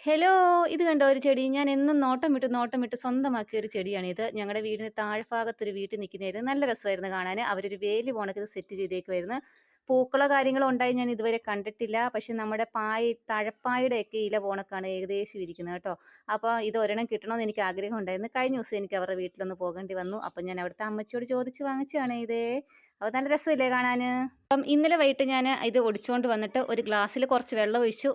Hello! ഇത് കണ്ടോ ഒരു ചെടി? ഞാൻ എന്നും നോട്ടം വിട്ട് സ്വന്തമാക്കിയ ഒരു ചെടിയാണിത്. ഞങ്ങളുടെ വീടിന് താഴ്ഭാഗത്തൊരു വീട്ടിൽ നിൽക്കുന്നതായിരുന്നു. നല്ല രസമായിരുന്നു കാണാന്. അവരൊരു വേലി പോണക്കിത് സെറ്റ് ചെയ്തേക്കുവായിരുന്നു. പൂക്കളോ കാര്യങ്ങളോ ഉണ്ടായി ഞാൻ ഇതുവരെ കണ്ടിട്ടില്ല. പക്ഷെ നമ്മുടെ തഴപ്പായുടെയൊക്കെ ഇല പോണക്കാണ് ഏകദേശം ഇരിക്കുന്നത് കേട്ടോ. അപ്പോൾ ഇത് ഒരെണ്ണം കിട്ടണമെന്ന് എനിക്ക് ആഗ്രഹം ഉണ്ടായിരുന്നു. കഴിഞ്ഞ ദിവസം എനിക്ക് അവരുടെ വീട്ടിലൊന്ന് പോകേണ്ടി വന്നു. അപ്പം ഞാൻ അവിടുത്തെ അമ്മച്ചിയോട് ചോദിച്ച് വാങ്ങിച്ചതാണേ ഇതേ. അപ്പോൾ നല്ല രസമില്ലേ കാണാന്? അപ്പം ഇന്നലെ വൈകിട്ട് ഞാൻ ഇത് ഒടിച്ചുകൊണ്ട് വന്നിട്ട് ഒരു ഗ്ലാസ്സിൽ കുറച്ച് വെള്ളം ഒഴിച്ച്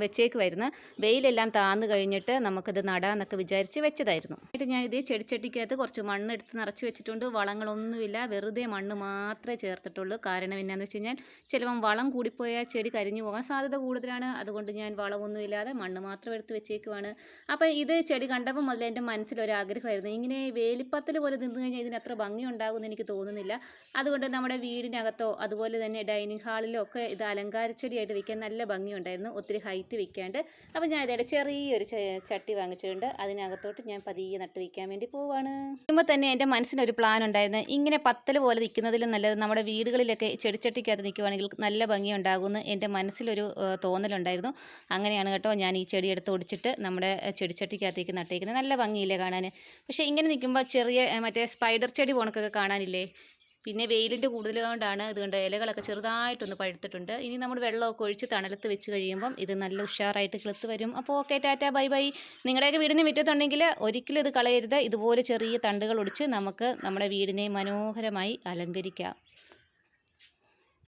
വെച്ചേക്കുമായിരുന്നു. വെയിലെല്ലാം താന്ന് കഴിഞ്ഞിട്ട് നമുക്കിത് നടാമെന്നൊക്കെ വിചാരിച്ച് വെച്ചതായിരുന്നു. എന്നിട്ട് ഞാൻ ഇതേ ചെടിച്ചട്ടിക്കകത്ത് കുറച്ച് മണ്ണ് എടുത്ത് നിറച്ച് വെച്ചിട്ടുണ്ട്. വളങ്ങളൊന്നുമില്ല, വെറുതെ മണ്ണ് മാത്രമേ ചേർത്തിട്ടുള്ളൂ. കാരണം എന്നാന്ന് വെച്ച് കഴിഞ്ഞാൽ ചിലപ്പം വളം കൂടിപ്പോയാൽ ചെടി കരിഞ്ഞു പോകാൻ സാധ്യത കൂടുതലാണ്. അതുകൊണ്ട് ഞാൻ വളമൊന്നുമില്ലാതെ മണ്ണ് മാത്രം എടുത്ത് വെച്ചേക്കുവാണ്. അപ്പോൾ ഇത് ചെടി കണ്ടപ്പോൾ മുതൽ എൻ്റെ മനസ്സിലൊരാഗ്രഹമായിരുന്നു, ഇങ്ങനെ വേലിപ്പത്തൽ പോലെ നിന്ന് കഴിഞ്ഞാൽ ഇതിനത്ര ഭംഗി ഉണ്ടാകുമെന്ന് എനിക്ക് തോന്നുന്നില്ല. അതുകൊണ്ട് നമ്മുടെ വീടിനകത്തോ അതുപോലെ തന്നെ ഡൈനിങ് ഹാളിലോ ഒക്കെ ഇത് അലങ്കാരച്ചെടിയായിട്ട് വെക്കാൻ നല്ല ഭംഗിയുണ്ടായിരുന്നു, ഒത്തിരി ഹൈറ്റ് വെക്കാണ്ട്. അപ്പോൾ ഞാൻ ഇതേടെ ചെറിയൊരു ചട്ടി വാങ്ങിച്ചിട്ടുണ്ട്. അതിനകത്തോട്ട് ഞാൻ പതിയെ നട്ട് വയ്ക്കാൻ വേണ്ടി പോവാണ്. ഇതുമ്പോൾ തന്നെ എൻ്റെ മനസ്സിനൊരു പ്ലാൻ ഉണ്ടായിരുന്നു, ഇങ്ങനെ പത്തൽ പോലെ നിൽക്കുന്നതിലും നല്ലത് നമ്മുടെ വീടുകളിലൊക്കെ ചെടിച്ചട്ടിക്കകത്ത് നിൽക്കുവാണെങ്കിൽ നല്ല ഭംഗിയുണ്ടാകുമെന്ന് എൻ്റെ മനസ്സിലൊരു തോന്നലുണ്ടായിരുന്നു. അങ്ങനെയാണ് കേട്ടോ ഞാൻ ഈ ചെടി എടുത്ത് ഒടിച്ചിട്ട് നമ്മുടെ ചെടിച്ചട്ടിക്കകത്തേക്ക് നട്ടേക്കുന്നത്. നല്ല ഭംഗിയില്ലേ കാണാൻ? പക്ഷേ ഇങ്ങനെ നിൽക്കുമ്പോൾ ചെറിയ മറ്റേ സ്പൈഡർ ചെടി പോണക്കൊക്കെ കാണാനില്ലേ? പിന്നെ വെയിലിൻ്റെ കൂടുതൽ കൊണ്ടാണ് ഇത് കണ്ടോ, ഇലകളൊക്കെ ചെറുതായിട്ടൊന്ന് പഴുത്തിട്ടുണ്ട്. ഇനി നമ്മൾ വെള്ളമൊക്കെ ഒഴിച്ച് തണലത്ത് വെച്ച് കഴിയുമ്പം ഇത് നല്ല ഉഷാറായിട്ട് കിളുത്ത് വരും. അപ്പോൾ ഓക്കെ, ടാറ്റാ, ബൈ ബൈ. നിങ്ങളുടെയൊക്കെ വീടിന് മുറ്റത്തുണ്ടെങ്കിൽ ഒരിക്കലും ഇത് കളയരുത്. ഇതുപോലെ ചെറിയ തണ്ടുകൾ ഒടിച്ച് നമുക്ക് നമ്മുടെ വീടിനെ മനോഹരമായി അലങ്കരിക്കാം.